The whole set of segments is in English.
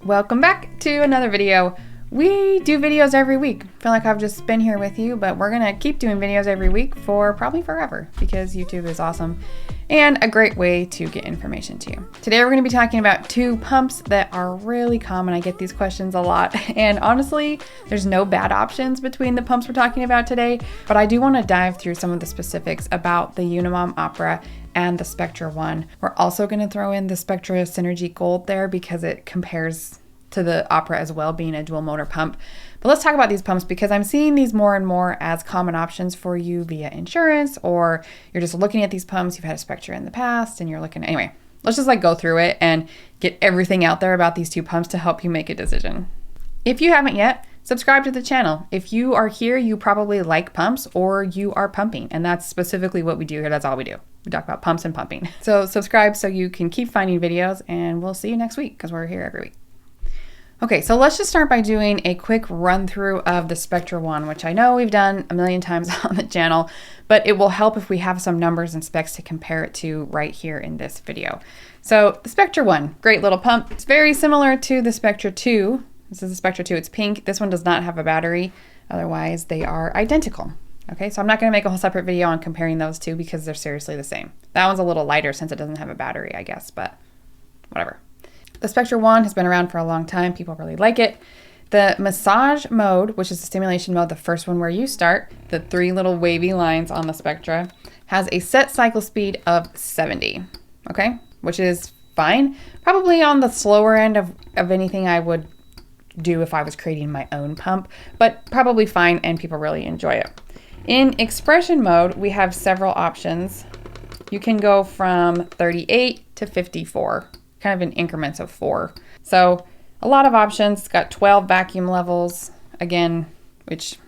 Welcome back to another video. We do videos every week. I feel like I've just been here with you, but we're gonna keep doing videos every week for probably forever because YouTube is awesome and a great way to get information to you. Today we're gonna be talking about two pumps that are really common. I get these questions a lot, and honestly, there's no bad options between the pumps we're talking about today, but I do wanna dive through some of the specifics about the Unimom Opera and the Spectra one. We're also gonna throw in the Spectra Synergy Gold there because it compares to the Opera as well, being a dual motor pump. But let's talk about these pumps because I'm seeing these more and more as common options for you via insurance, or you're just looking at these pumps, you've had a Spectra in the past and you're looking at, anyway, let's just go through it and get everything out there about these two pumps to help you make a decision. If you haven't yet, subscribe to the channel. If you are here, you probably like pumps or you are pumping, and that's specifically what we do here. That's all we do. We talk about pumps and pumping. So subscribe so you can keep finding videos, and we'll see you next week because we're here every week. Okay, so let's just start by doing a quick run through of the Spectra one, which I know we've done a million times on the channel, but it will help if we have some numbers and specs to compare it to right here in this video. So the Spectra one, great little pump. It's very similar to the Spectra 2. This is the Spectra 2, it's pink. This one does not have a battery. Otherwise, they are identical. Okay, so I'm not gonna make a whole separate video on comparing those two because they're seriously the same. That one's a little lighter since it doesn't have a battery, I guess, but whatever. The Spectra 1 has been around for a long time. People really like it. The massage mode, which is the stimulation mode, the first one where you start, the three little wavy lines on the Spectra, has a set cycle speed of 70, okay? Which is fine. Probably on the slower end of anything I would do if I was creating my own pump, but probably fine and people really enjoy it. In expression mode, we have several options. You can go from 38 to 54. Kind of in increments of 4. So a lot of options. It's got 12 vacuum levels, again, which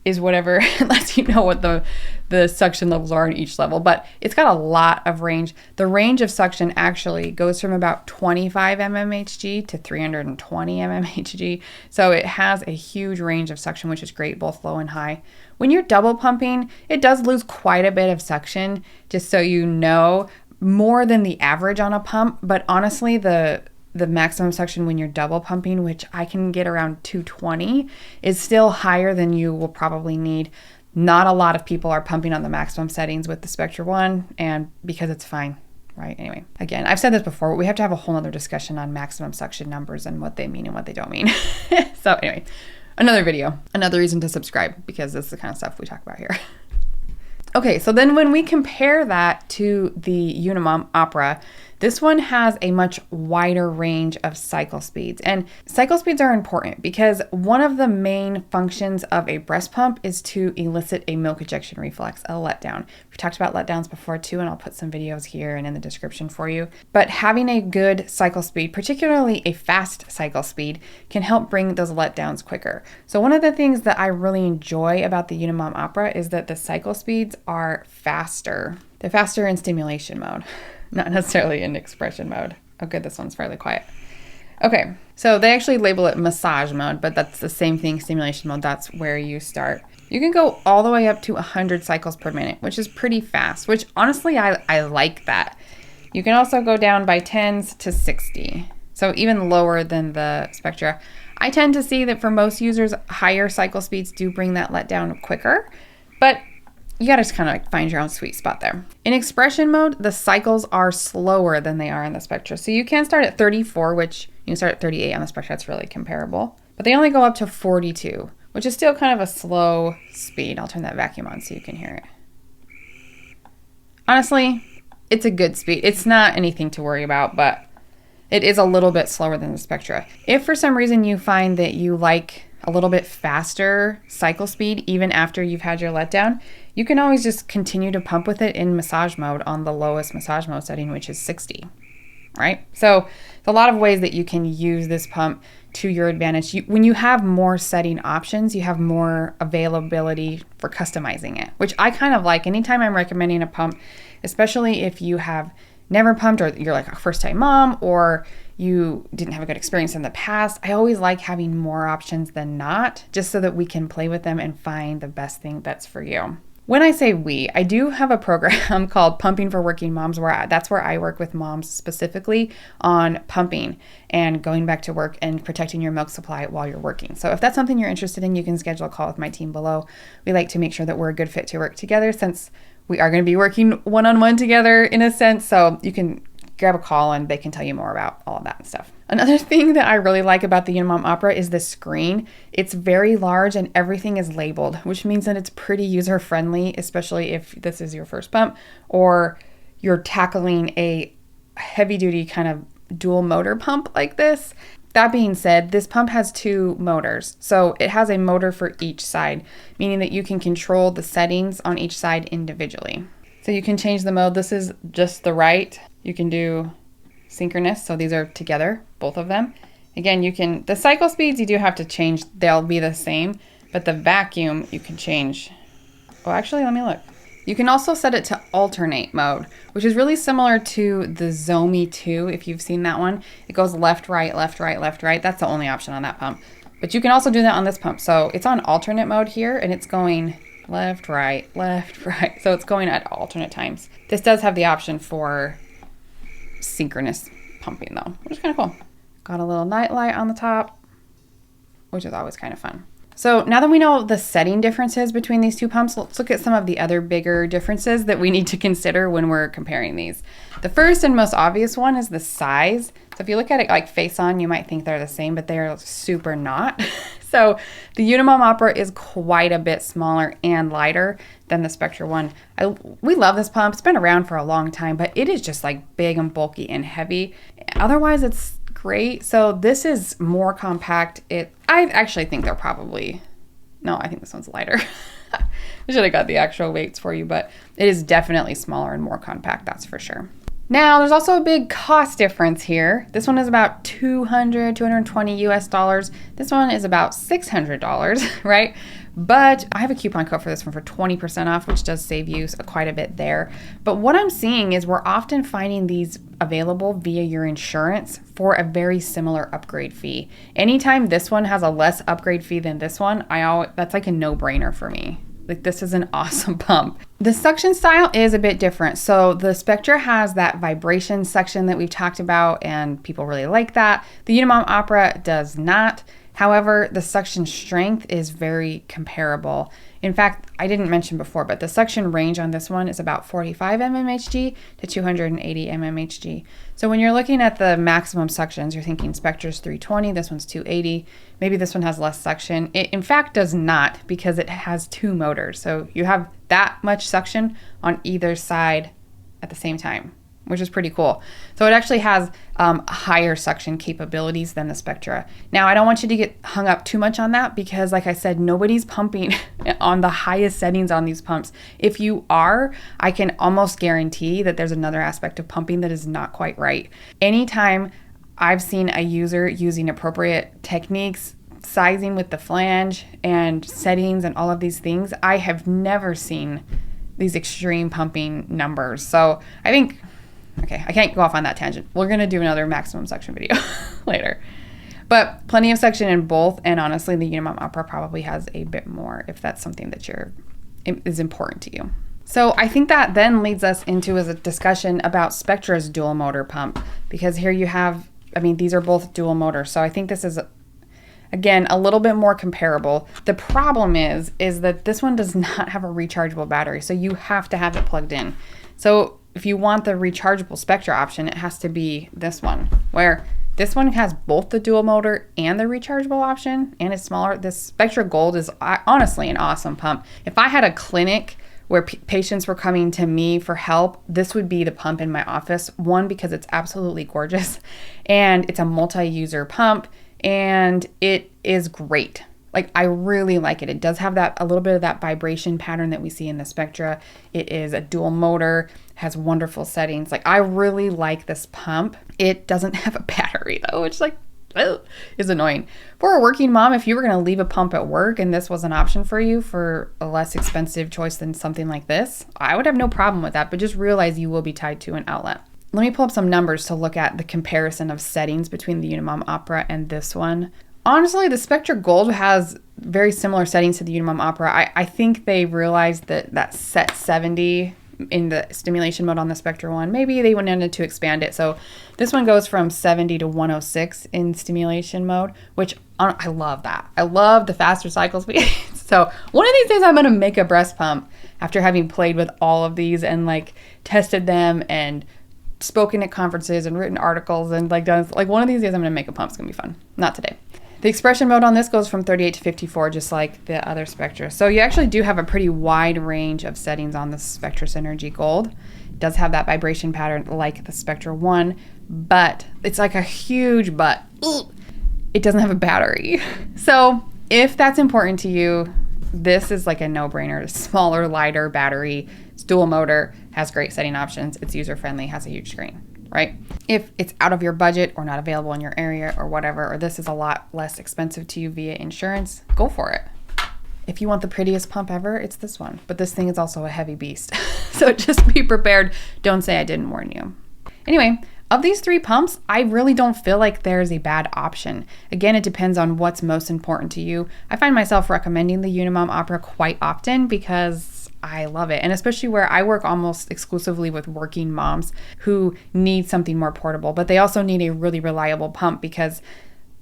is whatever lets you know what the suction levels are in each level, but it's got a lot of range. The range of suction actually goes from about 25 mmHg to 320 mmHg. So it has a huge range of suction, which is great, both low and high. When you're double pumping, it does lose quite a bit of suction, just so you know, more than the average on a pump, but honestly the maximum suction when you're double pumping, which I can get around 220, is still higher than you will probably need. Not a lot of people are pumping on the maximum settings with the Spectra 1, and because it's fine, right? Anyway, again, I've said this before, but we have to have a whole other discussion on maximum suction numbers and what they mean and what they don't mean. So anyway, another video, another reason to subscribe, because this is the kind of stuff we talk about here. Okay, so then when we compare that to the Unimom Opera, this one has a much wider range of cycle speeds. And cycle speeds are important because one of the main functions of a breast pump is to elicit a milk ejection reflex, a letdown. We've talked about letdowns before too, and I'll put some videos here and in the description for you. But having a good cycle speed, particularly a fast cycle speed, can help bring those letdowns quicker. So one of the things that I really enjoy about the Unimom Opera is that the cycle speeds are faster. They're faster in stimulation mode, not necessarily in expression mode. Oh good, this one's fairly quiet. Okay, so they actually label it massage mode, but that's the same thing, stimulation mode, that's where you start. You can go all the way up to 100 cycles per minute, which is pretty fast, which honestly, I like that. You can also go down by 10s to 60, so even lower than the Spectra. I tend to see that for most users, higher cycle speeds do bring that letdown quicker, but you gotta just kind of find your own sweet spot there. In expression mode, the cycles are slower than they are in the Spectra. So you can start at 34, which you can start at 38 on the Spectra, that's really comparable. But they only go up to 42, which is still kind of a slow speed. I'll turn that vacuum on so you can hear it. Honestly, it's a good speed. It's not anything to worry about, but it is a little bit slower than the Spectra. If for some reason you find that you like a little bit faster cycle speed, even after you've had your letdown, you can always just continue to pump with it in massage mode on the lowest massage mode setting, which is 60, right? So there's a lot of ways that you can use this pump to your advantage. When you have more setting options, you have more availability for customizing it, which I kind of like. Anytime I'm recommending a pump, especially if you have never pumped or you're like a first-time mom or you didn't have a good experience in the past, I always like having more options than not, just so that we can play with them and find the best thing that's for you. When I say we, I do have a program called Pumping for Working Moms that's where I work with moms specifically on pumping and going back to work and protecting your milk supply while you're working. So if that's something you're interested in, you can schedule a call with my team below. We like to make sure that we're a good fit to work together since we are going to be working one-on-one together in a sense. So you can grab a call and they can tell you more about all of that and stuff. Another thing that I really like about the Unimom Opera is the screen. It's very large and everything is labeled, which means that it's pretty user-friendly, especially if this is your first pump or you're tackling a heavy-duty kind of dual motor pump like this. That being said, this pump has 2 motors. So it has a motor for each side, meaning that you can control the settings on each side individually. So you can change the mode. This is just the right. You can do synchronous, so these are together, both of them. Again, the cycle speeds you do have to change, they'll be the same, but the vacuum you can change. Oh, actually, let me look. You can also set it to alternate mode, which is really similar to the Zomi 2, if you've seen that one. It goes left, right, left, right, left, right. That's the only option on that pump. But you can also do that on this pump. So it's on alternate mode here, and it's going left, right, left, right. So it's going at alternate times. This does have the option for synchronous pumping though, which is kind of cool. Got a little night light on the top, which is always kind of fun. So now that we know the setting differences between these 2 pumps, let's look at some of the other bigger differences that we need to consider when we're comparing these. The first and most obvious one is the size. So if you look at it like face on, you might think they're the same, but they're super not. So the Unimom Opera is quite a bit smaller and lighter than the Spectra one. We love this pump. It's been around for a long time, but it is just like big and bulky and heavy. Otherwise, it's great. So this is more compact. I actually think they're probably, no, I think this one's lighter. I should have got the actual weights for you, but it is definitely smaller and more compact, that's for sure. Now, there's also a big cost difference here. This one is about $220 US. This one is about $600, right? But I have a coupon code for this one for 20% off, which does save you quite a bit there. But what I'm seeing is we're often finding these available via your insurance for a very similar upgrade fee. Anytime this one has a less upgrade fee than this one, that's like a no-brainer for me. Like, this is an awesome pump. The suction style is a bit different. So the Spectra has that vibration suction that we've talked about, and people really like that. The Unimom Opera does not. However, the suction strength is very comparable. In fact, I didn't mention before, but the suction range on this one is about 45 mmHg to 280 mmHg. So when you're looking at the maximum suctions, you're thinking Spectra's 320, this one's 280. Maybe this one has less suction. It in fact does not, because it has 2 motors. So you have that much suction on either side at the same time, which is pretty cool. So it actually has higher suction capabilities than the Spectra. Now, I don't want you to get hung up too much on that because, like I said, nobody's pumping on the highest settings on these pumps. If you are, I can almost guarantee that there's another aspect of pumping that is not quite right. Anytime I've seen a user using appropriate techniques, sizing with the flange and settings and all of these things, I have never seen these extreme pumping numbers. So I think, okay, I can't go off on that tangent. We're going to do another maximum suction video later. But plenty of suction in both, and honestly, the Unimom Opera probably has a bit more if that's something that is important to you. So I think that then leads us into a discussion about Spectra's dual motor pump, because here you have, these are both dual motors. So I think this is, again, a little bit more comparable. The problem is that this one does not have a rechargeable battery, so you have to have it plugged in. So if you want the rechargeable Spectra option, it has to be this one, where this one has both the dual motor and the rechargeable option, and it's smaller. This Spectra Gold is honestly an awesome pump. If I had a clinic where patients were coming to me for help, this would be the pump in my office. One, because it's absolutely gorgeous, and it's a multi-user pump, and it is great. Like, I really like it. It does have a little bit of that vibration pattern that we see in the Spectra. It is a dual motor, has wonderful settings. Like, I really like this pump. It doesn't have a battery though, which is annoying. For a working mom, if you were gonna leave a pump at work and this was an option for you for a less expensive choice than something like this, I would have no problem with that, but just realize you will be tied to an outlet. Let me pull up some numbers to look at the comparison of settings between the Unimom Opera and this one. Honestly, the Spectra Gold has very similar settings to the Unimom Opera. I think they realized that set 70 in the stimulation mode on the Spectra one, maybe they wanted to expand it. So this one goes from 70 to 106 in stimulation mode, which I love that. I love the faster cycle speed. So one of these days I'm going to make a breast pump after having played with all of these and like tested them and spoken at conferences and written articles and like done, like one of these days I'm going to make a pump. It's going to be fun. Not today. The expression mode on this goes from 38 to 54, just like the other Spectra. So you actually do have a pretty wide range of settings on the Spectra Synergy Gold. It does have that vibration pattern like the Spectra 1, but it's like a huge but. It doesn't have a battery. So if that's important to you, this is like a no-brainer. Smaller, lighter battery, it's dual motor, has great setting options, it's user-friendly, has a huge screen. Right? If it's out of your budget or not available in your area or whatever, or this is a lot less expensive to you via insurance, go for it. If you want the prettiest pump ever, it's this one. But this thing is also a heavy beast. So just be prepared. Don't say I didn't warn you. Anyway, of these 3 pumps, I really don't feel like there's a bad option. Again, it depends on what's most important to you. I find myself recommending the Unimom Opera quite often because I love it. And especially where I work almost exclusively with working moms who need something more portable, but they also need a really reliable pump because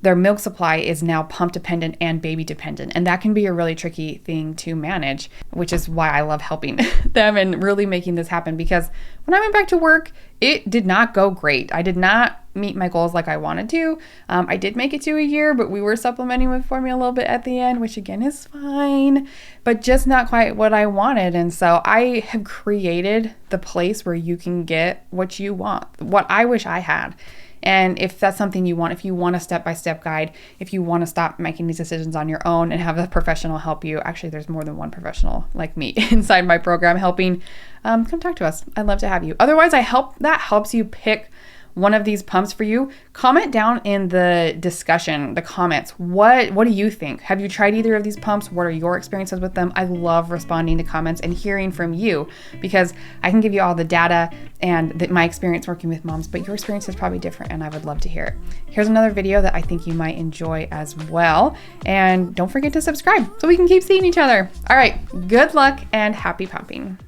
their milk supply is now pump dependent and baby dependent. And that can be a really tricky thing to manage, which is why I love helping them and really making this happen. Because when I went back to work, it did not go great. I did not meet my goals like I wanted to. I did make it to a year, but we were supplementing with formula a little bit at the end, which again is fine, but just not quite what I wanted. And so I have created the place where you can get what you want, what I wish I had. And if that's something you want, if you want a step-by-step guide, if you want to stop making these decisions on your own and have a professional help you, actually there's more than one professional like me inside my program helping, come talk to us. I'd love to have you. Otherwise, that helps you pick one of these pumps for you. Comment down in the discussion, the comments. What do you think? Have you tried either of these pumps? What are your experiences with them? I love responding to comments and hearing from you because I can give you all the data and my experience working with moms, but your experience is probably different and I would love to hear it. Here's another video that I think you might enjoy as well. And don't forget to subscribe so we can keep seeing each other. All right, good luck and happy pumping.